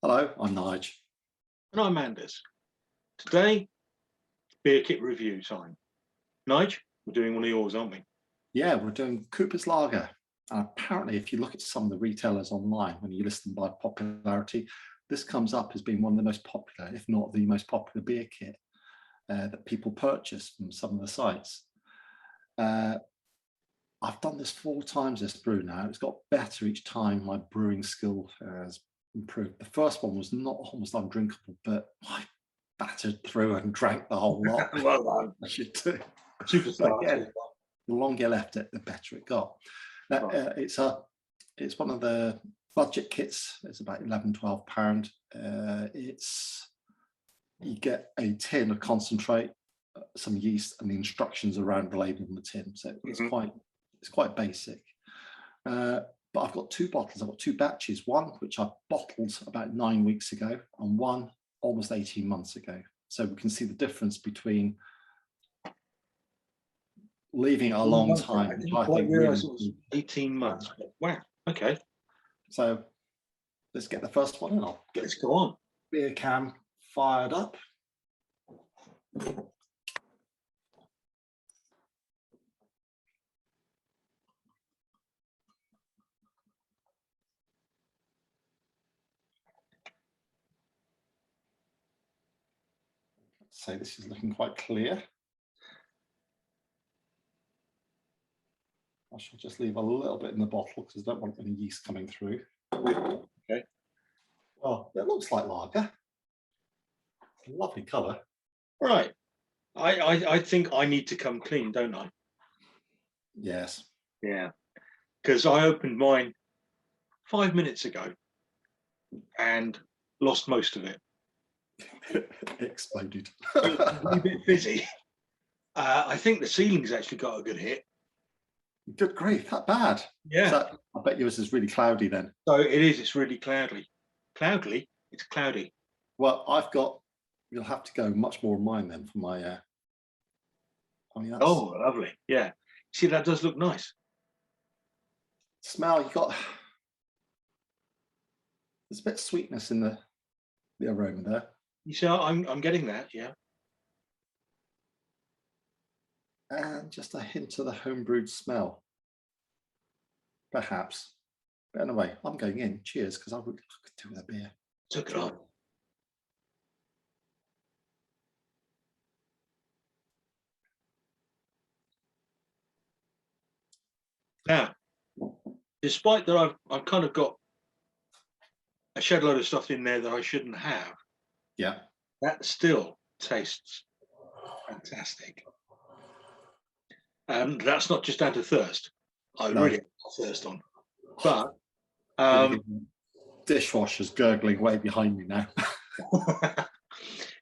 Hello, I'm Nigel. And I'm Anders. Today, beer kit review time. Nigel, we're doing one of yours, aren't we? Yeah, we're doing Cooper's Lager. Apparently, if you look at some of the retailers online, when you list them by popularity, this comes up as being one of the most popular, if not the most popular beer kit that people purchase from some of the sites. I've done this 4 times, this brew now. It's got better each time. My brewing skill has improved. The first one was not almost undrinkable, but I battered through and drank the whole lot. Well done. I should do. Superstar. Again, the longer you left it, the better it got. Now, Right. it's one of the budget kits. It's about £11–12. You get a tin of concentrate, some yeast, and the instructions around the label on the tin. So it's quite basic. But I've got 2 bottles. I've got 2 batches. One which I bottled about 9 weeks ago, and one almost 18 months ago. So we can see the difference between leaving it a long time. I didn't quite realise it was 18 months. But wow. Okay. So let's get the first one, and I'll get Let's go on. beer can fired up. So this is looking quite clear. I shall just leave a little bit in the bottle because I don't want any yeast coming through. Okay. Well, it looks like lager. Lovely colour. Right. I think I need to come clean, don't I? Yes. Yeah. Because I opened mine 5 minutes ago and lost most of it. It exploded. It was a bit busy. I think the ceiling's actually got a good hit. Good grief, that bad? Yeah. So I bet yours is really cloudy then. So it is. It's really cloudy. Cloudly? It's cloudy. Well, you'll have to go much more on mine then for my, I mean, that's Oh, lovely. Yeah. See, that does look nice. smell. There's a bit of sweetness in the aroma there. You see, I'm getting that. Yeah. And just a hint of the homebrewed smell. Perhaps. But anyway, I'm going in. Cheers, because I could do with a beer. Took it on. Now, despite that, I've kind of got a shed load of stuff in there that I shouldn't have. Yeah. That still tastes fantastic. That's not just down to thirst. I No. really have thirst on. But dishwasher's gurgling way behind me now.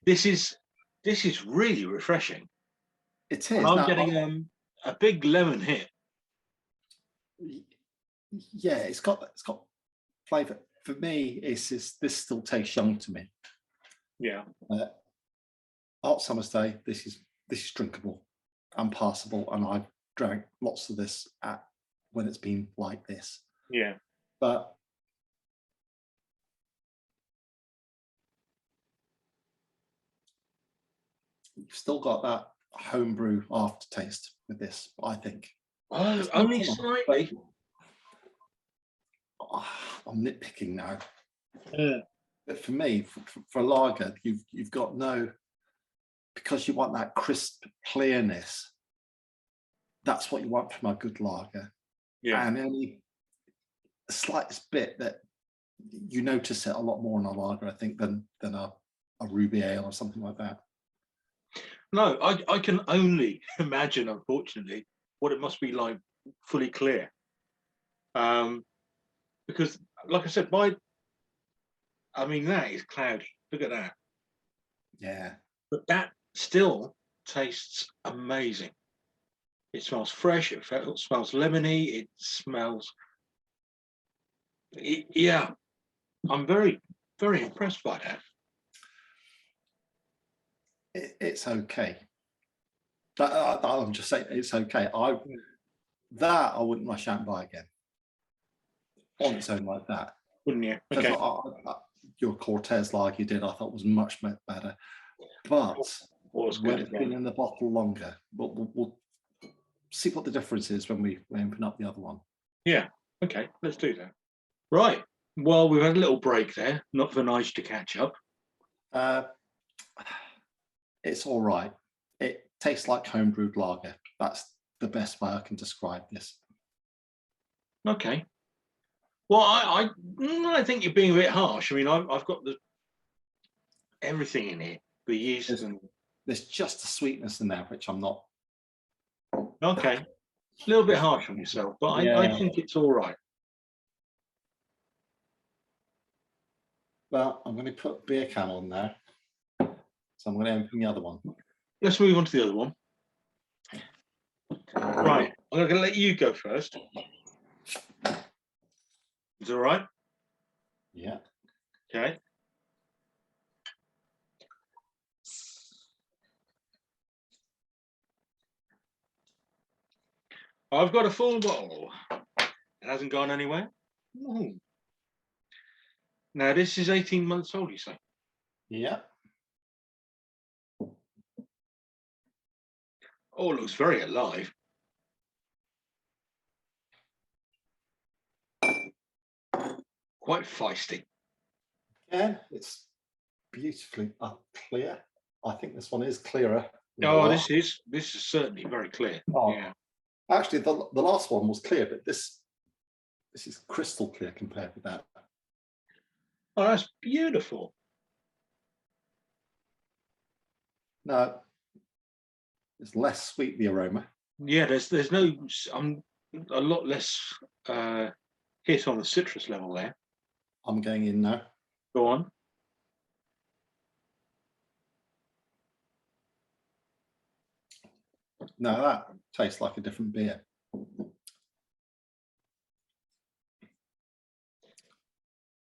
this is really refreshing. It is. And I'm getting a big lemon hit. Yeah, it's got flavour. For me, this still tastes young to me. Yeah. Hot summer's day, this is drinkable and passable, and I've drank lots of this when it's been like this. Yeah. But you've still got that homebrew aftertaste with this, I think. Oh, only slightly. I'm nitpicking now. Yeah. But for me, for a lager, you've got because you want that crisp clearness. That's what you want from a good lager. Yeah. And only the slightest bit that you notice it a lot more in a lager, I think, than a ruby ale or something like that. No, I can only imagine, unfortunately, what it must be like fully clear. Because, like I said, that is cloudy. Look at that. Yeah. But that still tastes amazing. It smells fresh. It smells lemony. It smells. Yeah, I'm very, very impressed by that. It's okay. I'm just saying it's okay. I wouldn't rush out and buy again on its own like that. Wouldn't you? Okay. your Cortez lager you did, I thought was much better. But Was when good it's been in the bottle longer, we'll see what the difference is when we open up the other one. Yeah. Okay, let's do that. Right. Well, we've had a little break there, not for Nige to catch up. It's all right. It tastes like homebrewed lager. That's the best way I can describe this. Okay. Well, I think you're being a bit harsh. I mean, I've got everything in it, the yeast and. There's just a sweetness in there, which I'm not. Okay. A little bit harsh on yourself, but I think it's all right. Well, I'm going to put beer can on there. So I'm going to open the other one. Let's move on to the other one. Right. I'm going to let you go first. Is it all right? Yeah. Okay. I've got a full bottle. It hasn't gone anywhere. Ooh. Now, this is 18 months old, you say? Yeah. Oh, it looks very alive. Quite feisty. Yeah, it's beautifully clear. I think this one is clearer. Oh, this is certainly very clear. Oh, yeah. Actually, the last one was clear, but this is crystal clear compared with that. Oh, that's beautiful. No, it's less sweet, the aroma. Yeah, there's no a lot less hit on the citrus level there. I'm going in now. Go on. No, that tastes like a different beer.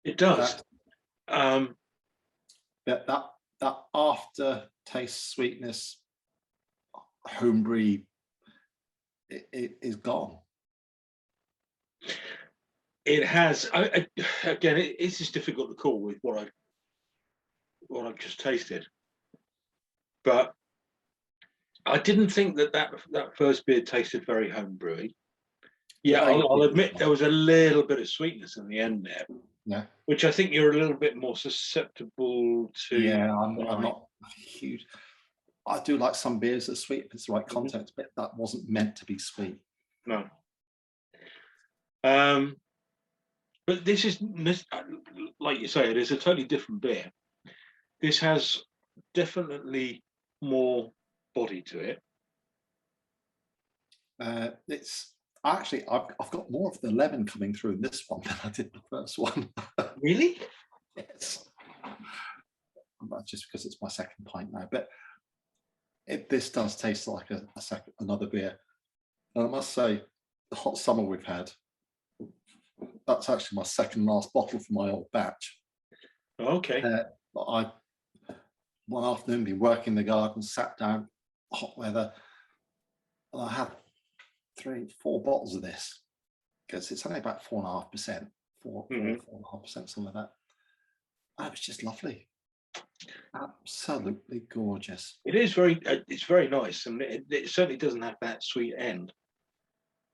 It does. That after taste sweetness, homebrew, it is gone. It has. Again, it's just difficult to call with what I've just tasted. But I didn't think that first beer tasted very homebrewy. Yeah, I'll admit there was a little bit of sweetness in the end there. Yeah. Which I think you're a little bit more susceptible to. Yeah, I'm not huge. I do like some beers that are sweet if it's the right context, but that wasn't meant to be sweet. No. But this is, like you say, it is a totally different beer. This has definitely more body to it. It's actually, I've got more of the lemon coming through in this one than I did the first one. Really? Yes. Just because it's my second pint now, but this does taste like another beer. And I must say, the hot summer we've had, that's actually my second last bottle from my old batch. Okay. I one afternoon been working in the garden, sat down, hot weather, and I had 3-4 bottles of this because it's only about 4.5%, 4.5%, something like that. And it was just lovely, absolutely gorgeous. It is it's very nice, and it certainly doesn't have that sweet end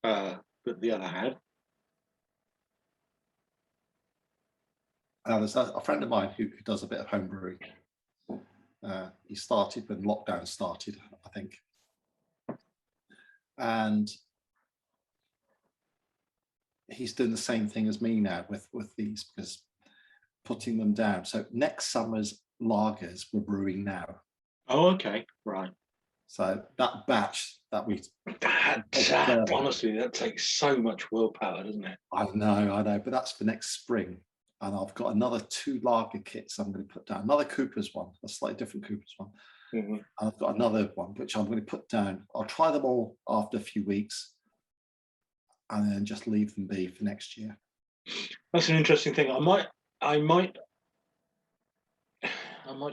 that the other had. There's a friend of mine who does a bit of home brewing. He started when lockdown started, I think. And he's doing the same thing as me now with these, because putting them down. So next summer's lagers we're brewing now. Oh, okay, right. So that batch that we honestly, that takes so much willpower, doesn't it? I know, but that's for next spring. And I've got another 2 lager kits I'm going to put down. Another Cooper's one, a slightly different Cooper's one. And I've got another one which I'm going to put down. I'll try them all after a few weeks, and then just leave them be for next year. That's an interesting thing. I might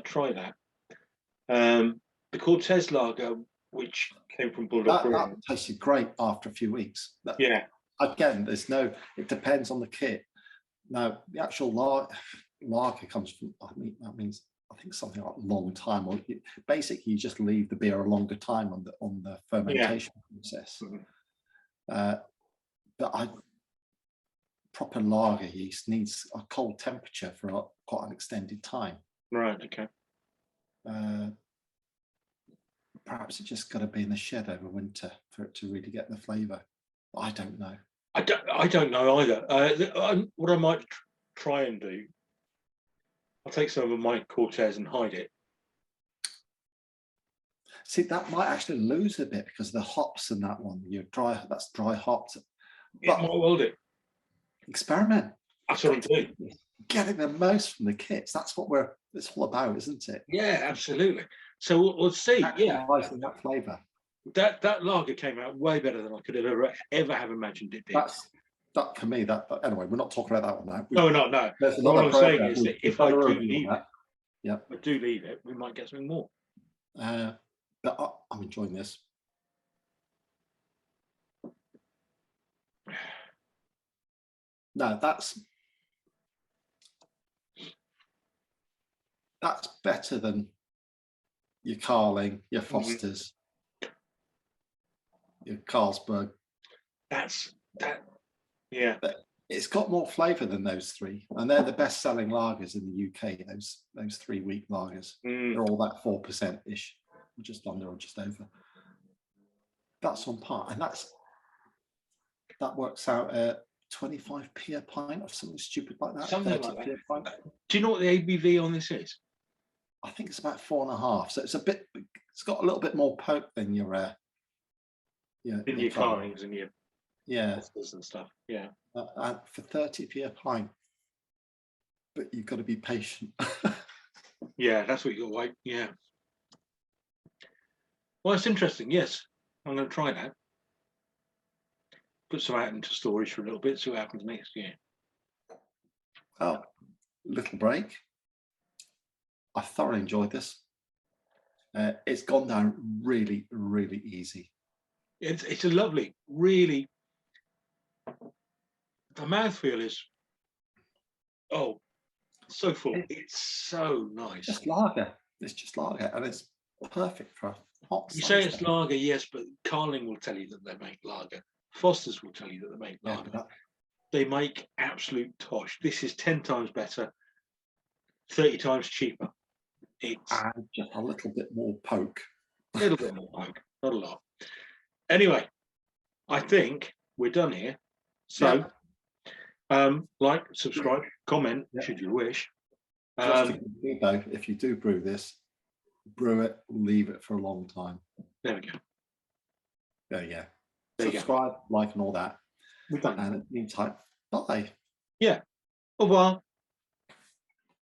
try that. The Cortez lager, which came from Bulldog Brewing, that tasted great after a few weeks. Yeah. Again, it depends on the kit. Now, the actual lager, lager comes from, I mean, that means I think something like long time, or basically you just leave the beer a longer time on the fermentation process. But proper lager yeast needs a cold temperature for quite an extended time. Right. Okay. Perhaps it's just got to be in the shed over winter for it to really get the flavour. I don't know. I don't know either. What I might try and do, I'll take some of my Cortez and hide it. See, that might actually lose a bit because the hops in that one, that's dry hops. It might well do. Experiment. That's what I'm doing. Getting the most from the kits. That's what it's all about, isn't it? Yeah, absolutely. So we'll see. Yeah, that flavour. That lager came out way better than I could have ever have imagined it did. That for me. That anyway, we're not talking about that one now. No, not no. What I'm saying is that if I do leave it, we might get something more. But I'm enjoying this. No, that's better than your Carling, your Foster's, your Carlsberg. Yeah. But it's got more flavour than those three, and they're the best-selling lagers in the UK. Those 3 week lagers, they're all that 4% ish, just under or just over. That's on par, and that works out at 25p a pint or something stupid like that. Something like that. Do you know what the ABV on this is? I think it's about 4.5. So it's got a little bit more poke than your Carlings and your and stuff. Yeah. For 30p a pint, but you've got to be patient. Yeah, that's what you're like. Yeah. Well, it's interesting. Yes, I'm going to try that. Put some out into storage for a little bit. See what happens next year. Oh, little break. I thoroughly enjoyed this. It's gone down really, really easy. It's a lovely, really. The mouthfeel is, so full. It's so nice. Just lager. It's just lager, and it's perfect for hot. You say it's lager, yes, but Carling will tell you that they make lager. Foster's will tell you that they make lager. Yeah, they make absolute tosh. This is 10 times better, 30 times cheaper. It's just a little bit more poke. A little bit more poke, not a lot. Anyway, I think we're done here. So, like, subscribe, comment, should you wish. If you do brew this, brew it, leave it for a long time. There we go. There you go. Subscribe, like, and all that. We've done that. And in the meantime, bye. Yeah. Au revoir.